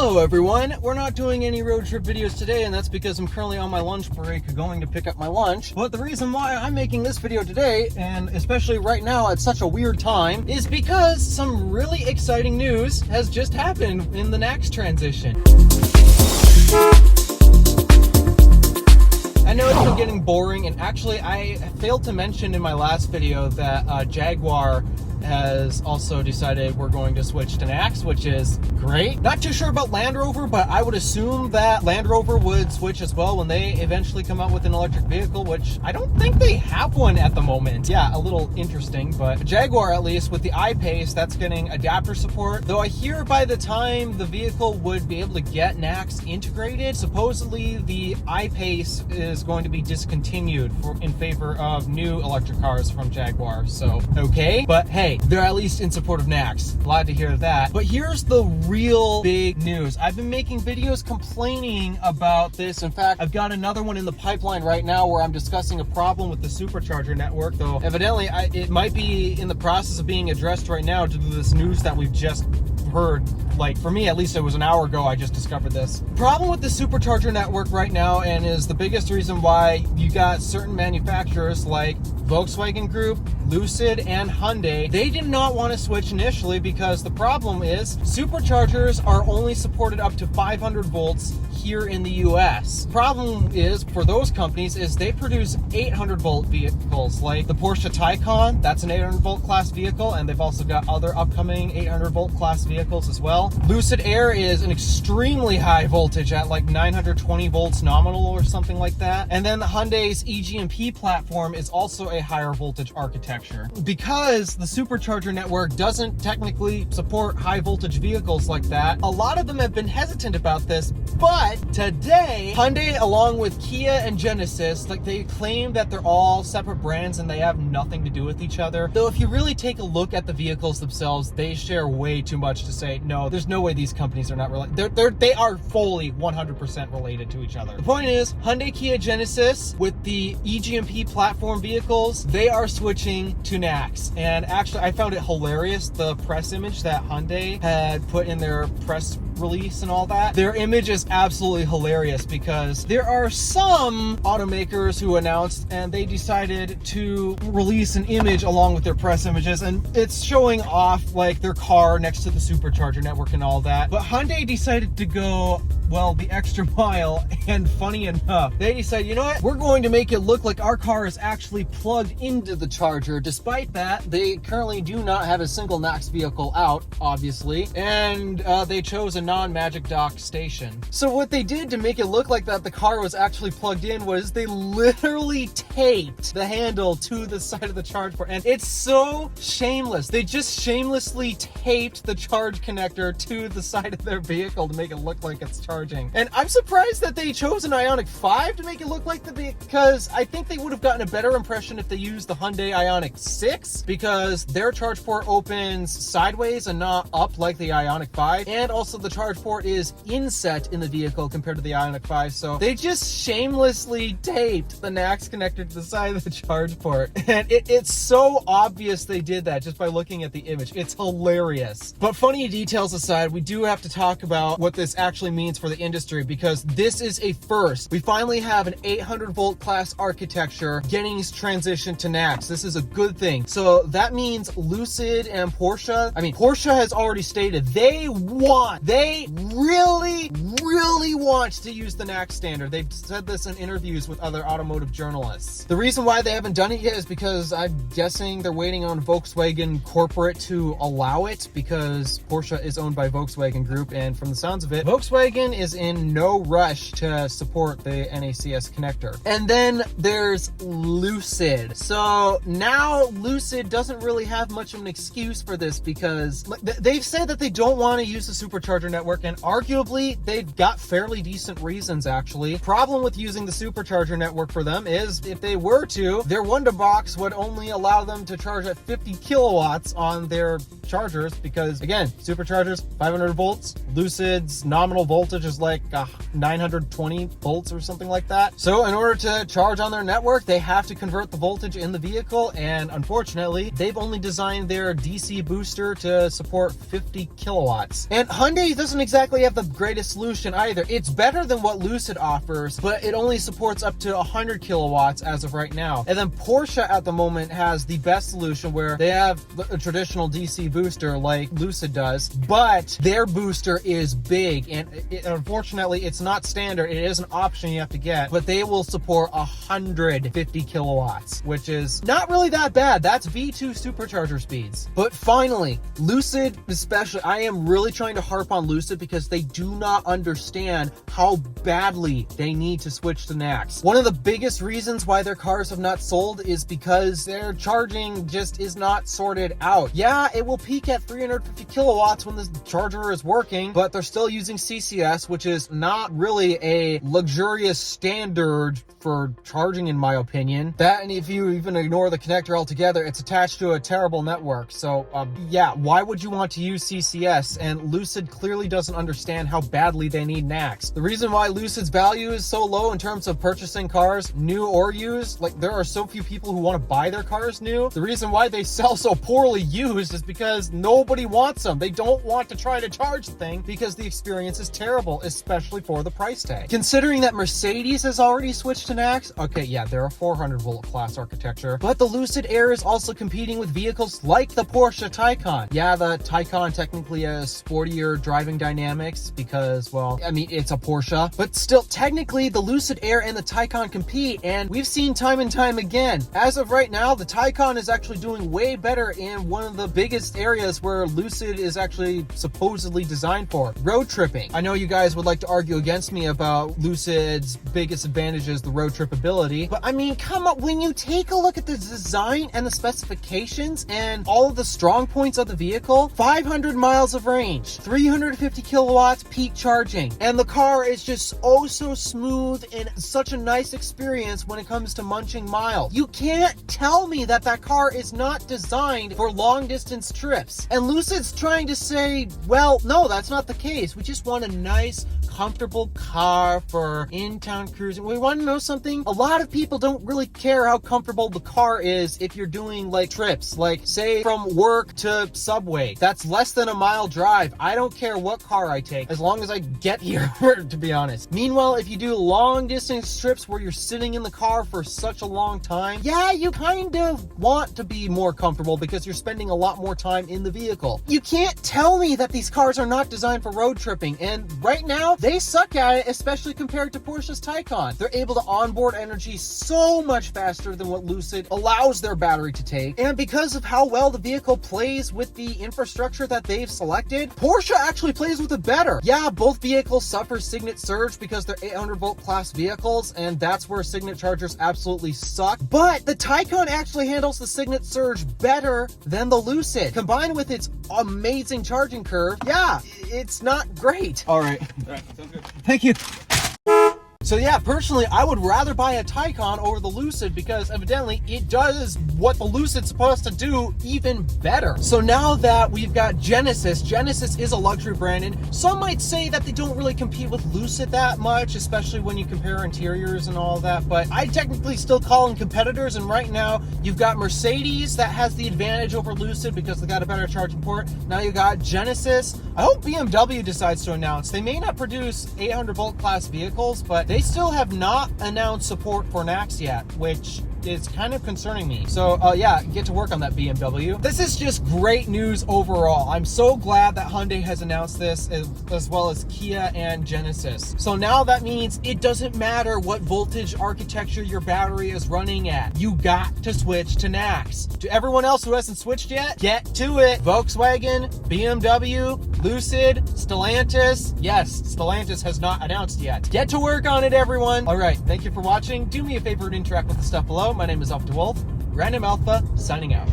Hello everyone, we're not doing any road trip videos today, and that's because I'm currently on my lunch break going to pick up my lunch. But the reason why I'm making this video today, and especially right now at such a weird time, is because some really exciting news has just happened in the NACS transition. I know it's been getting boring, and actually I failed to mention in my last video that Jaguar has also decided we're going to switch to NACS, which is great. Not too sure about Land Rover, but I would assume that Land Rover would switch as well when they eventually come out with an electric vehicle, which I don't think they have one at the moment. Yeah, a little interesting, but Jaguar, at least with the I-Pace, that's getting adapter support. Though I hear by the time the vehicle would be able to get NACS integrated, supposedly the I-Pace is going to be discontinued in favor of new electric cars from Jaguar. So, okay, but hey, they're at least in support of NACS. Glad to hear that. But here's the real big news. I've been making videos complaining about this. In fact, I've got another one in the pipeline right now where I'm discussing a problem with the supercharger network, though evidently it might be in the process of being addressed right now due to this news that we've just heard. Like, for me, at least it was an hour ago I just discovered this. Problem with the supercharger network right now, and is the biggest reason why you got certain manufacturers like Volkswagen Group, Lucid, and Hyundai, they did not want to switch initially because the problem is superchargers are only supported up to 500 volts here in the US. Problem is, for those companies, is they produce 800 volt vehicles, like the Porsche Taycan, that's an 800 volt class vehicle, and they've also got other upcoming 800 volt class vehicles as well. Lucid Air is an extremely high voltage at like 920 volts nominal or something like that. And then the Hyundai's eGMP platform is also a higher voltage architecture. Because the supercharger network doesn't technically support high voltage vehicles like that, a lot of them have been hesitant about this. But today, Hyundai, along with Kia and Genesis, like, they claim that they're all separate brands and they have nothing to do with each other. Though if you really take a look at the vehicles themselves, they share way too much to say, no, there's no way these companies are not related. They are fully 100% related to each other. The point is, Hyundai, Kia, Genesis, with the eGMP platform vehicles, they are switching to NACS. And actually, I found it hilarious, the press image that Hyundai had put in their press release and all that. Their image is absolutely hilarious because there are some automakers who announced and they decided to release an image along with their press images, and it's showing off like their car next to the supercharger network and all that. But Hyundai decided to go, well, the extra mile, and funny enough, they decided, you know what, we're going to make it look like our car is actually plugged into the charger. Despite that, they currently do not have a single NACS vehicle out, obviously, and they chose a non-Magic Dock station. So what they did to make it look like that the car was actually plugged in was they literally taped the handle to the side of the charge port, and it's so shameless. They just shamelessly taped the charge connector to the side of their vehicle to make it look like it's charging. And I'm surprised that they chose an Ioniq 5 to make it look like because I think they would have gotten a better impression if they used the Hyundai Ioniq 6, because their charge port opens sideways and not up like the Ioniq 5, and also the charge port is inset in the vehicle compared to the Ioniq 5, so they just shamelessly taped the NACS connector to the side of the charge port. And it's so obvious they did that just by looking at the image. It's hilarious. But funny details aside, we do have to talk about what this actually means for the industry, because this is a first. We finally have an 800 volt class architecture getting transitioned to NACS. This is a good thing. So that means Lucid and Porsche, Porsche has already stated they really want to use the NACS standard. They've said this in interviews with other automotive journalists. The reason why they haven't done it yet is because I'm guessing they're waiting on Volkswagen corporate to allow it, because Porsche is owned by Volkswagen Group, and from the sounds of it, Volkswagen is in no rush to support the NACS connector. And then there's Lucid. So now Lucid doesn't really have much of an excuse for this, because they've said that they don't want to use the supercharger network, and arguably they've got fairly decent reasons actually. Problem with using the supercharger network for them is if they were to, their Wunderbox would only allow them to charge at 50 kilowatts on their chargers, because again, superchargers 500 volts, Lucid's nominal voltage voltage is like 920 volts or something like that. So in order to charge on their network, they have to convert the voltage in the vehicle, and unfortunately, they've only designed their DC booster to support 50 kilowatts. And Hyundai doesn't exactly have the greatest solution either. It's better than what Lucid offers, but it only supports up to 100 kilowatts as of right now. And then Porsche at the moment has the best solution, where they have a traditional DC booster like Lucid does, but their booster is big, and unfortunately it's not standard. It is an option you have to get, but they will support 150 kilowatts, which is not really that bad. That's V2 supercharger speeds. But finally, Lucid especially, I am really trying to harp on Lucid because they do not understand how badly they need to switch to NACS. One of the biggest reasons why their cars have not sold is because their charging just is not sorted out. Yeah, it will peak at 350 kilowatts when the charger is working, but they're still using CCS, which is not really a luxurious standard for charging, in my opinion. That, and if you even ignore the connector altogether, it's attached to a terrible network. So yeah, why would you want to use CCS? And Lucid clearly doesn't understand how badly they need NACS. The reason why Lucid's value is so low in terms of purchasing cars, new or used, like there are so few people who want to buy their cars new. The reason why they sell so poorly used is because nobody wants them. They don't want to try to charge the thing because the experience is terrible, especially for the price tag. Considering that Mercedes has already switched to NACS, okay, yeah, they're a 400 volt class architecture, but the Lucid Air is also competing with vehicles like the Porsche Taycan. Yeah, the Taycan technically has sportier driving dynamics because, well, I mean, it's a Porsche, but still, technically, the Lucid Air and the Taycan compete, and we've seen time and time again. As of right now, the Taycan is actually doing way better in one of the biggest areas where Lucid is actually supposedly designed for, road tripping. I know you guys would like to argue against me about Lucid's biggest advantage is the road trip ability, but I mean, come on, when you take a look at the design and the specifications and all of the strong points of the vehicle, 500 miles of range, 350 kilowatts peak charging, and the car is just oh so smooth and such a nice experience when it comes to munching miles. You can't tell me that that car is not designed for long distance trips. And Lucid's trying to say, well, no, that's not the case. We just want a nice, comfortable car for in-town cruising. We want to know something? A lot of people don't really care how comfortable the car is if you're doing like trips, like say from work to Subway. That's less than a mile drive. I don't care what car I take as long as I get here, to be honest. Meanwhile, if you do long distance trips where you're sitting in the car for such a long time, yeah, you kind of want to be more comfortable because you're spending a lot more time in the vehicle. You can't tell me that these cars are not designed for road tripping, and right now they suck at it, especially compared to Porsche's Taycan. They're able to onboard energy so much faster than what Lucid allows their battery to take, and because of how well the vehicle plays with the infrastructure that they've selected, Porsche actually plays with it better. Yeah, both vehicles suffer Signet surge because they're 800 volt class vehicles, and that's where Signet chargers absolutely suck, but the Taycan actually handles the Signet surge better than the Lucid. Combined with its amazing charging curve, yeah, it's not great. All right, sounds good. Thank you. So yeah, personally, I would rather buy a Taycan over the Lucid because evidently it does what the Lucid's supposed to do even better. So now that we've got Genesis is a luxury brand, and some might say that they don't really compete with Lucid that much, especially when you compare interiors and all that, but I technically still call them competitors, and right now you've got Mercedes that has the advantage over Lucid because they got a better charging port. Now you got Genesis. I hope BMW decides to announce. They may not produce 800 volt class vehicles, but they still have not announced support for NACS yet, which is kind of concerning me. So yeah, get to work on that, BMW. This is just great news overall. I'm so glad that Hyundai has announced this, as well as Kia and Genesis. So now that means it doesn't matter what voltage architecture your battery is running at. You got to switch to NACS. To everyone else who hasn't switched yet, get to it. Volkswagen, BMW, Lucid, Stellantis. Yes, Stellantis has not announced yet. Get to work on it, everyone. All right, thank you for watching. Do me a favor and interact with the stuff below. My name is DeWolf. Random Alpha, signing out.